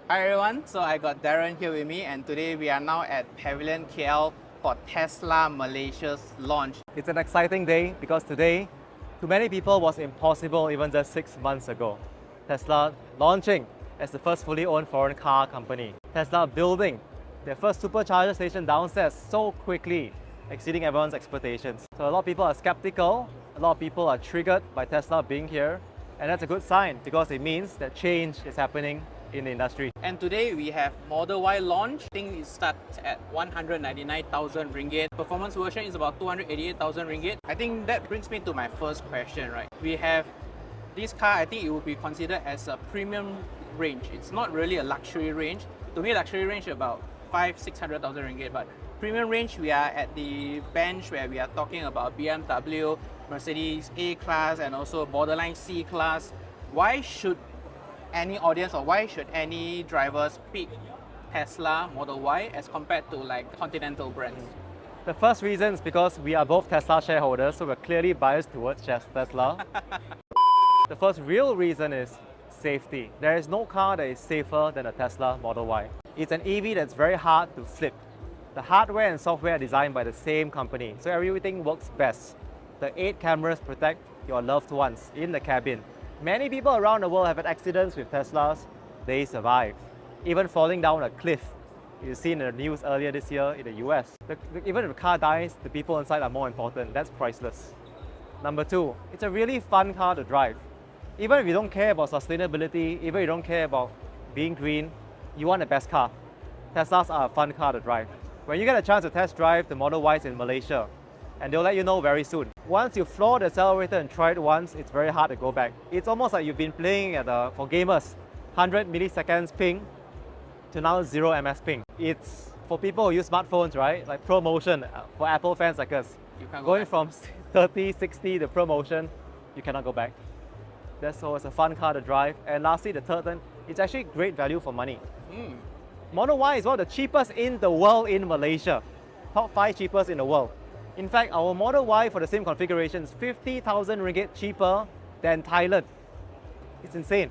Hi everyone, so I got Darren here with me and today we are now at Pavilion KL for Tesla Malaysia's launch. It's an exciting day because today, to many people, was impossible even just 6 months ago. Tesla launching as the first fully owned foreign car company. Tesla building their first supercharger station downstairs so quickly, exceeding everyone's expectations. So a lot of people are skeptical, a lot of people are triggered by Tesla being here, and that's a good sign because it means that change is happening in the industry. And today we have Model Y launch. I think it starts at 199,000 ringgit. Performance version is about 288,000 ringgit. I think that brings me to my first question, right? We have this car, I think it would be considered as a premium range. It's not really a luxury range. To me, luxury range is about 500,000-600,000 ringgit, but premium range, we are at the bench where we are talking about BMW, Mercedes A-Class and also borderline C-Class. Why should any audience or why should any drivers pick Tesla Model Y as compared to like Continental brands? The first reason is because we are both Tesla shareholders, so we're clearly biased towards Tesla. The first real reason is safety. There is no car that is safer than a Tesla Model Y. It's an EV that's very hard to flip. The hardware and software are designed by the same company, so everything works best. The 8 cameras protect your loved ones in the cabin. Many people around the world have had accidents with Teslas. They survive. Even falling down a cliff. You've seen in the news earlier this year in the US. Even if the car dies, the people inside are more important. That's priceless. Number 2, it's a really fun car to drive. Even if you don't care about sustainability, even if you don't care about being green, you want the best car. Teslas are a fun car to drive. When you get a chance to test drive the Model Ys in Malaysia, and they'll let you know very soon. Once you floor the accelerator and try it once, it's very hard to go back. It's almost like you've been playing at for gamers, 100 milliseconds ping to now 0 ms ping. It's for people who use smartphones, right? Like ProMotion, for Apple fans like us. You can't go Going back. from 30, 60 to ProMotion, you cannot go back. That's so it's a fun car to drive. And lastly, the third one, it's actually great value for money. Model Y is one of the cheapest in the world in Malaysia. Top 5 cheapest in the world. In fact, our Model Y for the same configuration is 50,000 ringgit cheaper than Thailand. It's insane.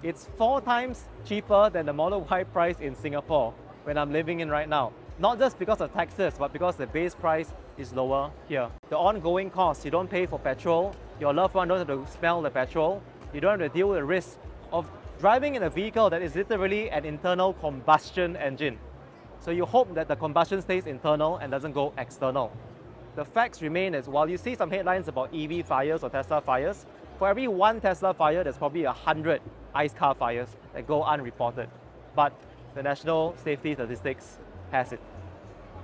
It's 4 times cheaper than the Model Y price in Singapore when I'm living in right now. Not just because of taxes, but because the base price is lower here. The ongoing costs, you don't pay for petrol, your loved one don't have to smell the petrol, you don't have to deal with the risk of driving in a vehicle that is literally an internal combustion engine. So you hope that the combustion stays internal and doesn't go external. The facts remain as while you see some headlines about EV fires or Tesla fires, for every 1 Tesla fire, there's probably 100 ICE car fires that go unreported. But the National Safety Statistics has it.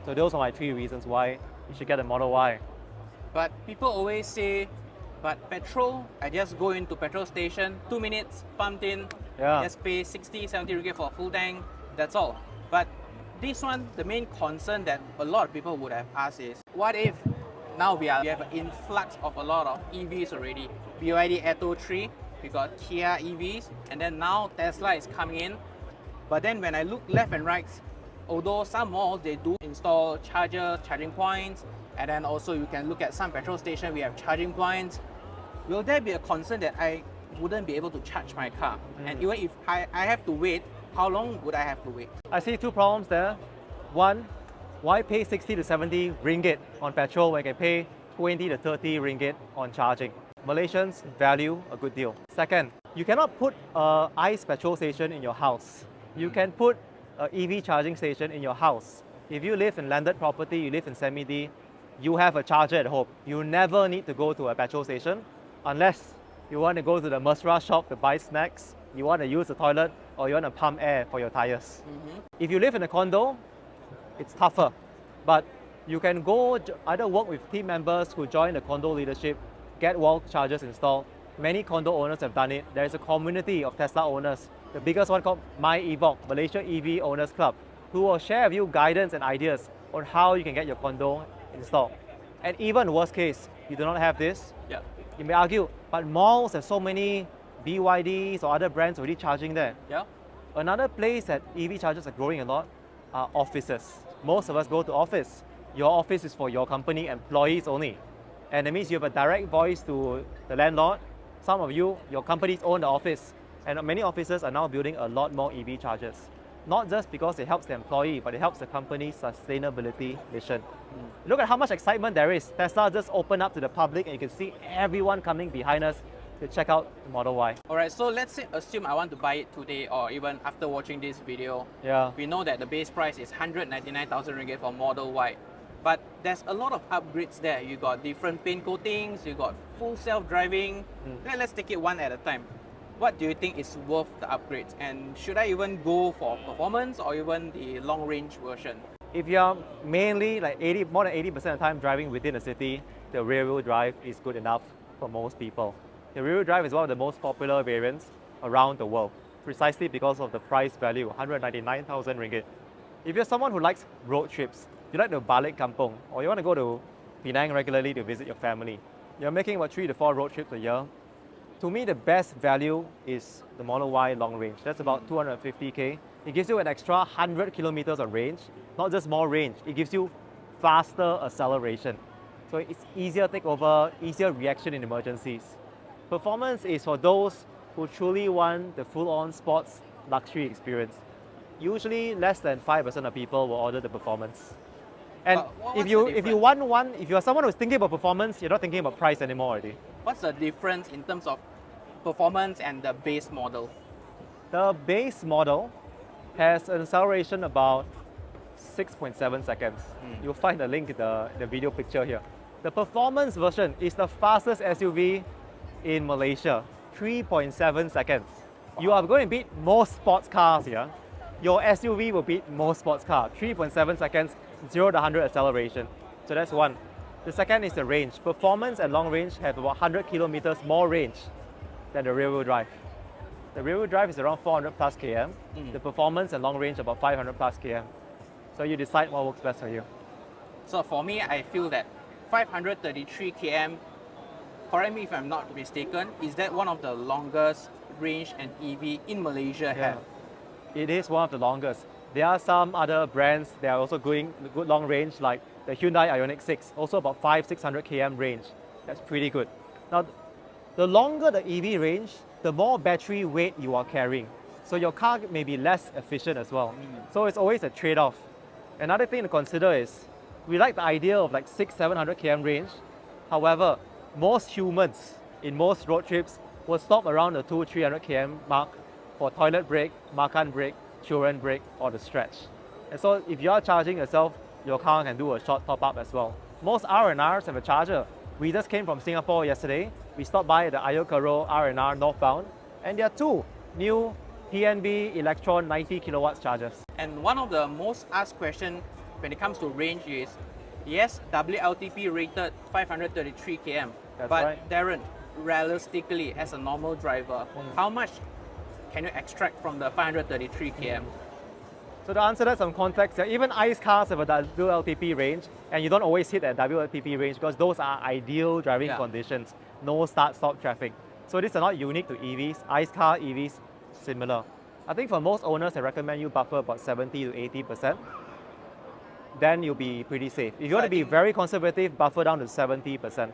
So those are my 3 reasons why you should get a Model Y. But people always say, but petrol, I just go into petrol station, 2 minutes, pumped in, just pay 60, 70 ringgit for a full tank, that's all. But this one, the main concern that a lot of people would have asked is, what if now we have an influx of a lot of EVs already? BYD Atto 3, we got Kia EVs, and then now Tesla is coming in. But then when I look left and right, although some malls, they do install charging points, and then also you can look at some petrol stations, we have charging points. Will there be a concern that I wouldn't be able to charge my car? And even if I have to wait, how long would I have to wait? I see 2 problems there. One, why pay 60 to 70 ringgit on petrol when I can pay 20 to 30 ringgit on charging? Malaysians value a good deal. Second, you cannot put an ICE petrol station in your house. You can put an EV charging station in your house. If you live in landed property, you live in semi-D, you have a charger at home. You never need to go to a petrol station unless you want to go to the Mesra shop to buy snacks, you want to use the toilet, or you want to pump air for your tires. If you live in a condo, it's tougher. But you can go either work with team members who join the condo leadership, get wall chargers installed. Many condo owners have done it. There is a community of Tesla owners, the biggest one called My EVOC, Malaysia EV Owners Club, who will share with you guidance and ideas on how you can get your condo installed. And even worst case, you do not have this, you may argue, but malls have so many BYDs or other brands already charging there. Another place that EV chargers are growing a lot are offices. Most of us go to office. Your office is for your company employees only. And it means you have a direct voice to the landlord. Some of you, your companies own the office. And many offices are now building a lot more EV chargers. Not just because it helps the employee, but it helps the company's sustainability mission. Look at how much excitement there is. Tesla just opened up to the public and you can see everyone coming behind us to check out the Model Y. Alright, so let's say, assume I want to buy it today or even after watching this video. Yeah. We know that the base price is 199,000 ringgit for Model Y. But there's a lot of upgrades there. You got different paint coatings, you got full self-driving. Let's take it one at a time. What do you think is worth the upgrades? And should I even go for performance or even the long-range version? If you're mainly like more than 80% of the time driving within a city, the rear-wheel drive is good enough for most people. The rear-wheel drive is one of the most popular variants around the world, precisely because of the price value, 199,000 ringgit. If you're someone who likes road trips, you like to balik kampung, or you want to go to Penang regularly to visit your family, you're making about 3 to 4 road trips a year. To me, the best value is the Model Y long range. That's about 250k. It gives you an extra 100 kilometers of range, not just more range, it gives you faster acceleration. So it's easier takeover, easier reaction in emergencies. Performance is for those who truly want the full-on sports luxury experience. Usually less than 5% of people will order the performance. And if you are someone who's thinking about performance, you're not thinking about price anymore already. What's the difference in terms of performance and the base model? The base model has an acceleration about 6.7 seconds. You'll find the link in the video picture here. The performance version is the fastest SUV in Malaysia, 3.7 seconds. You are going to beat most sports cars here. Your SUV will beat most sports cars, 3.7 seconds, 0 to 100 acceleration. So that's one. The second is the range. Performance and long range have about 100 kilometers more range than the rear-wheel drive. The rear-wheel drive is around 400 plus km. The performance and long range about 500 plus km. So you decide what works best for you. So for me, I feel that 533 km, correct me if I'm not mistaken, is that one of the longest range an EV in Malaysia have? It is one of the longest. There are some other brands that are also going good long range, like the Hyundai Ioniq 6, also about 500-600 km range. That's pretty good. Now, the longer the EV range, the more battery weight you are carrying. So your car may be less efficient as well. So it's always a trade-off. Another thing to consider is, we like the idea of like 600-700 km range. However, most humans in most road trips will stop around the 200-300 km mark for toilet break, makan break, children break, or the stretch. And so if you are charging yourself, your car can do a short top-up as well. Most R&Rs have a charger. We just came from Singapore yesterday. We stopped by the Ayokaro R&R northbound, and there are 2 new PNB Electron 90 kilowatts chargers. And one of the most asked questions when it comes to range is, yes, WLTP rated 533 km, That's but right. Darren, realistically, as a normal driver, how much can you extract from the 533 km? So to answer that, some context, even ICE cars have a WLTP range, and you don't always hit that WLTP range because those are ideal driving conditions, no start-stop traffic. So these are not unique to EVs. ICE car, EVs, similar. I think for most owners, I recommend you buffer about 70 to 80%. Then you'll be pretty safe. If you want to be very conservative, buffer down to 70%.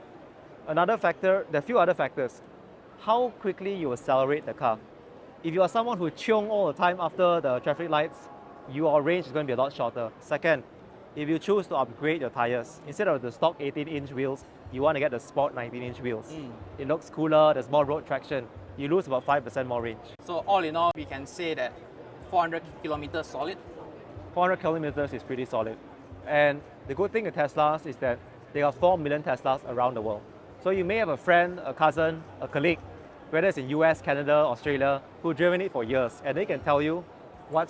Another factor, there are a few other factors. How quickly you accelerate the car. If you are someone who chiong all the time after the traffic lights, your range is going to be a lot shorter. Second, if you choose to upgrade your tires, instead of the stock 18-inch wheels, you want to get the Sport 19-inch wheels. It looks cooler, there's more road traction. You lose about 5% more range. So all in all, we can say that 400 kilometers solid. 400 kilometers is pretty solid. And the good thing with Teslas is that there are 4 million Teslas around the world. So you may have a friend, a cousin, a colleague, whether it's in US, Canada, Australia, who've driven it for years, and they can tell you what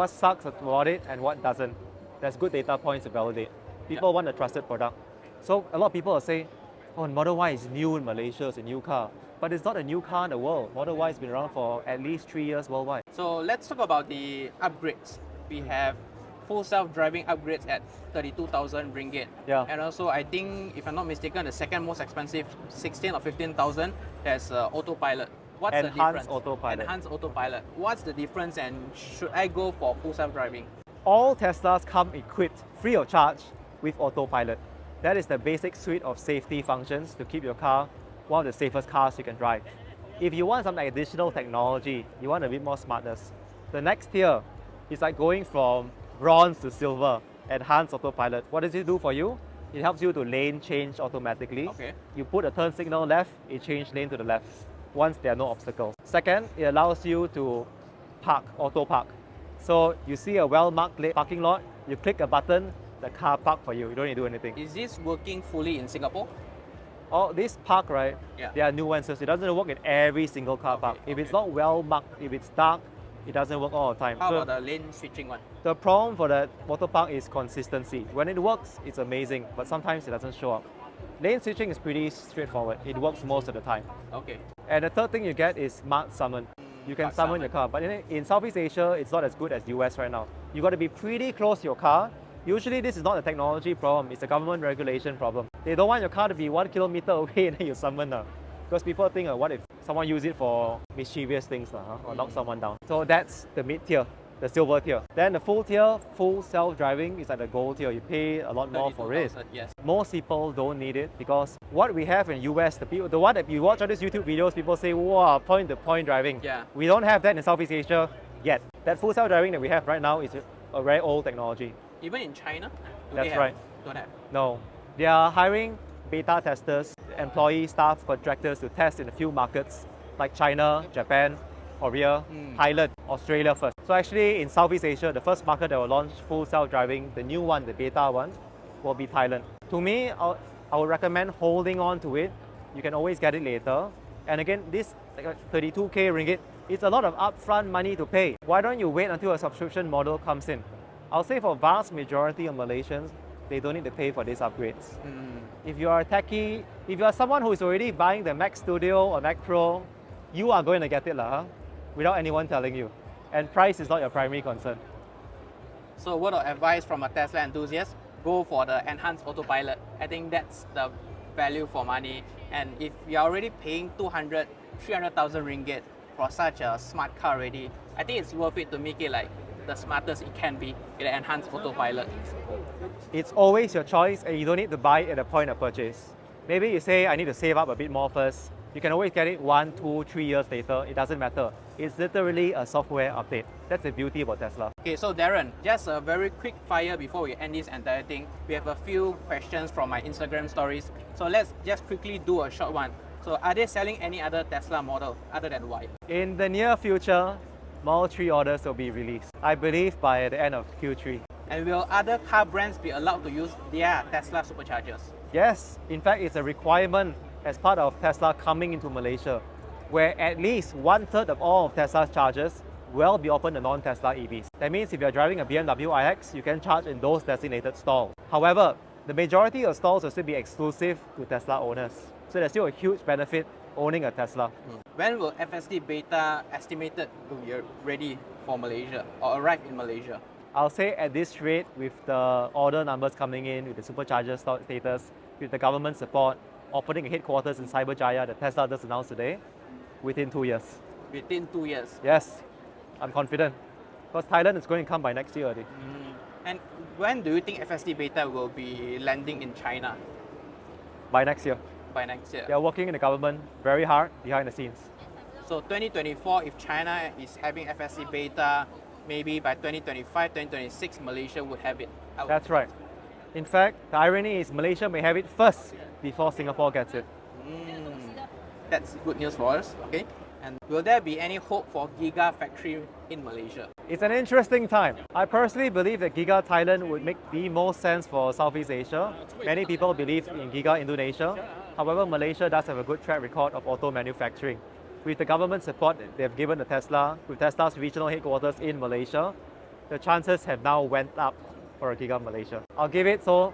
sucks about it and what doesn't. There's good data points to validate. People want a trusted product. So a lot of people will say, oh, Model Y is new in Malaysia, it's a new car. But it's not a new car in the world. Model Y has been around for at least 3 years worldwide. So let's talk about the upgrades. We have full self-driving upgrades at 32,000 ringgit. Yeah. And also, I think, if I'm not mistaken, the second most expensive, 16 or 15,000, there's Autopilot. What's the difference? Autopilot. Enhanced Autopilot. What's the difference, and should I go for full self-driving? All Teslas come equipped, free of charge, with Autopilot. That is the basic suite of safety functions to keep your car one of the safest cars you can drive. If you want some additional technology, you want a bit more smartness, the next tier is like going from bronze to silver, enhanced autopilot. What does it do for you? It helps you to lane change automatically. Okay. You put a turn signal left, it changes lane to the left once there are no obstacles. Second, it allows you to park, auto park. So you see a well-marked parking lot, you click a button, the car park for you. You don't need to do anything. Is this working fully in Singapore? Oh, this park, right? Yeah. There are nuances. It doesn't work in every single car park. If it's not well marked, if it's dark, it doesn't work all the time. How So about the lane switching one? the problem for the motor park is consistency. When it works, it's amazing, but sometimes it doesn't show up. Lane switching is pretty straightforward. It works most of the time. Okay. And the third thing you get is smart summon. You can Smart summon summon. your car, but in Southeast Asia, it's not as good as US right now. You got to be pretty close to your car. Usually this is not a technology problem, it's a government regulation problem. They don't want your car to be 1 kilometer away and then you summon. Because people think, what if someone use it for mischievous things or knock someone down. So that's the mid tier, the silver tier. Then the full tier, full self-driving is like the gold tier. You pay a lot more for it. 32,000, yes. Most people don't need it because what we have in US, the one that you watch all these YouTube videos, people say, wow, point-to-point driving. Yeah. We don't have that in Southeast Asia yet. That full self-driving that we have right now is a very old technology. Even in China? Do That's they have? right. Don't have. No. They are hiring beta testers, employee, staff, contractors to test in a few markets like China, Japan, Korea, Thailand, Australia first. So actually in Southeast Asia, the first market that will launch full self-driving, the new one, the beta one, will be Thailand. To me, I would recommend holding on to it. You can always get it later. And again, this 32K ringgit, it's a lot of upfront money to pay. Why don't you wait until a subscription model comes in? I'll say for vast majority of Malaysians, they don't need to pay for these upgrades. If you are a techie, if you are someone who is already buying the Mac Studio or Mac Pro, you are going to get it without anyone telling you. And price is not your primary concern. So word of advice from a Tesla enthusiast, go for the enhanced autopilot. I think that's the value for money. And if you're already paying 200, 300,000 ringgit for such a smart car already, I think it's worth it to make it like the smartest it can be with an enhanced autopilot. It's always your choice and you don't need to buy it at the point of purchase. Maybe you say, I need to save up a bit more first. You can always get it 1, 2, 3 years later. It doesn't matter. It's literally a software update. That's the beauty about Tesla. Okay, so Darren, just a very quick fire before we end this entire thing. We have a few questions from my Instagram stories. So let's just quickly do a short one. So are they selling any other Tesla model other than Y? In the near future, Model 3 orders will be released. I believe by the end of Q3. And will other car brands be allowed to use their Tesla superchargers? Yes, in fact, it's a requirement as part of Tesla coming into Malaysia, where at least 1/3 of all of Tesla's chargers will be open to non-Tesla EVs. That means if you're driving a BMW iX, you can charge in those designated stalls. However, the majority of stalls will still be exclusive to Tesla owners. So there's still a huge benefit owning a Tesla. When will FSD Beta estimated to be ready for Malaysia or arrive in Malaysia? I'll say at this rate, with the order numbers coming in, with the supercharger status, with the government support, opening a headquarters in Cyberjaya that Tesla just announced today, within 2 years. Within 2 years. Yes, I'm confident. Because Thailand is going to come by next year already. And when do you think FSD Beta will be landing in China? By next year. By next year. They are working in the government very hard behind the scenes. So 2024, if China is having FSD Beta, maybe by 2025, 2026, Malaysia would have it out. That's right. In fact, the irony is Malaysia may have it first before Singapore gets it. That's good news for us, okay? And will there be any hope for Gigafactory in Malaysia? It's an interesting time. I personally believe that Giga Thailand would make the most sense for Southeast Asia. Many people believe in Giga Indonesia. However, Malaysia does have a good track record of auto manufacturing. With the government support that they've given to Tesla, with Tesla's regional headquarters in Malaysia, the chances have now went up for a Giga Malaysia. I'll give it, so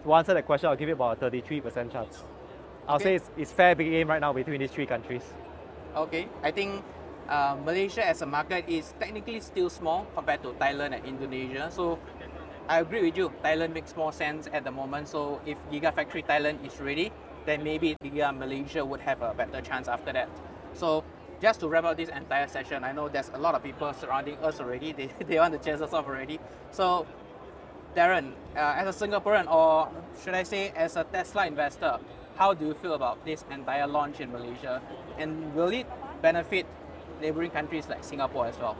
to answer that question, I'll give it about a 33% chance. I'll say it's fair big game right now between these three countries. Okay, I think Malaysia as a market is technically still small compared to Thailand and Indonesia. So I agree with you, Thailand makes more sense at the moment. So if Gigafactory Thailand is ready, then maybe Giga Malaysia would have a better chance after that. So just to wrap up this entire session, I know there's a lot of people surrounding us already. They want to chase us off already. So Darren, as a Singaporean, or should I say as a Tesla investor, how do you feel about this entire launch in Malaysia? And will it benefit neighboring countries like Singapore as well.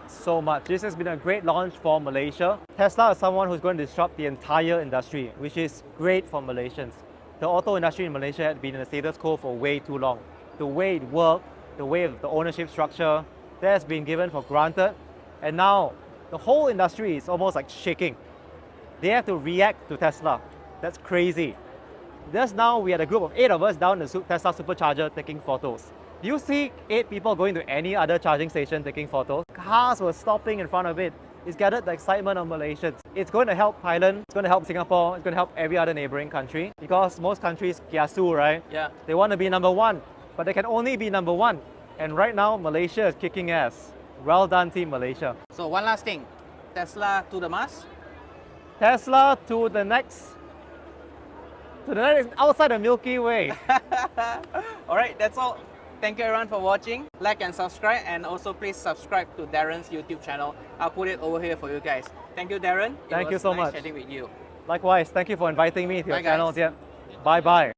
So much. This has been a great launch for Malaysia. Tesla is someone who's going to disrupt the entire industry, which is great for Malaysians. The auto industry in Malaysia had been in a status quo for way too long. The way it worked, the way of the ownership structure, that has been given for granted. And now the whole industry is almost like shaking. They have to react to Tesla. That's crazy. Just now we had a group of 8 of us down the Tesla supercharger taking photos. Do you see 8 people going to any other charging station taking photos? Cars were stopping in front of it. It's gathered the excitement of Malaysians. It's going to help Thailand, it's going to help Singapore, it's going to help every other neighboring country, because most countries kiasu, right? Yeah. They want to be number 1, but they can only be number 1. And right now, Malaysia is kicking ass. Well done, Team Malaysia. So one last thing, Tesla to the Mars. Tesla to the next outside the Milky Way. All right, that's all. Thank you everyone for watching. Like and subscribe, and also please subscribe to Darren's YouTube channel. I'll put it over here for you guys. Thank you, Darren. Thank you so nice much. chatting with you. Likewise, thank you for inviting me to your Bye, channels. guys. Yeah. Bye bye.